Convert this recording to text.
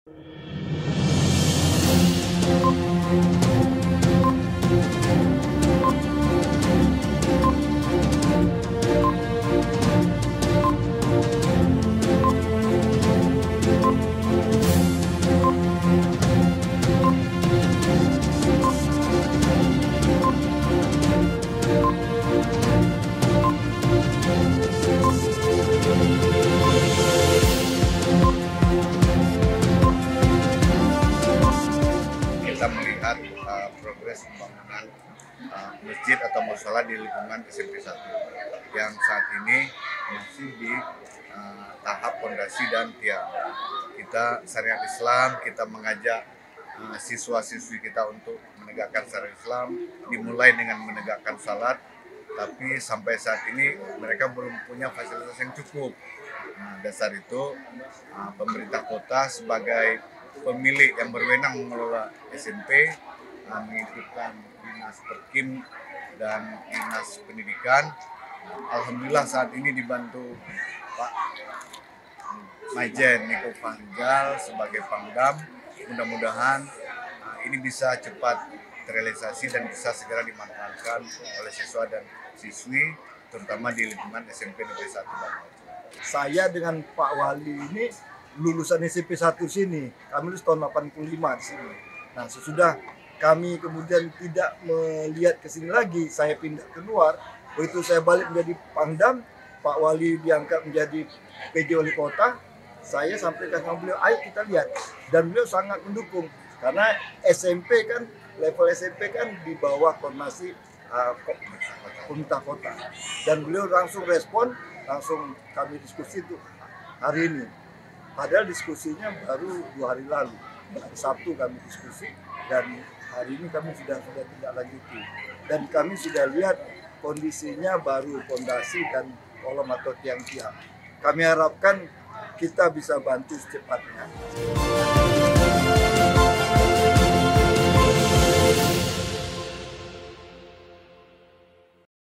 Kita melihat progres pembangunan masjid atau mushola di lingkungan SMP 1 yang saat ini masih di tahap fondasi dan tiang. Kita syariat Islam, kita mengajak siswa-siswi kita untuk menegakkan syariat Islam, dimulai dengan menegakkan salat, tapi sampai saat ini mereka belum punya fasilitas yang cukup. Dasar itu pemerintah kota sebagai pemilik yang berwenang mengelola SMP mengikutkan dinas perkim dan dinas pendidikan. Alhamdulillah saat ini dibantu Pak Majen Niko Panjal sebagai Pangdam. Mudah-mudahan ini bisa cepat terrealisasi dan bisa segera dimanfaatkan oleh siswa dan siswi, terutama di lingkungan SMP Negeri 1 Bangau. Saya dengan Pak Wali ini lulusan SMP 1 sini, kami lulus tahun 85 di sini. Nah, sesudah kami kemudian tidak melihat ke sini lagi, saya pindah keluar. Begitu saya balik menjadi Pangdam, Pak Wali diangkat menjadi PJ Wali Kota. Saya sampaikan sama beliau, ayo kita lihat. Dan beliau sangat mendukung, karena SMP kan, level SMP kan di bawah koordinasi pemerintah kota. Dan beliau langsung respon, langsung kami diskusi itu hari ini. Padahal diskusinya baru 2 hari lalu. Hari Sabtu kami diskusi dan hari ini kami sudah tidak lanjuti. Dan kami sudah lihat kondisinya baru fondasi dan kolom atau tiang-tiang. Kami harapkan kita bisa bantu secepatnya.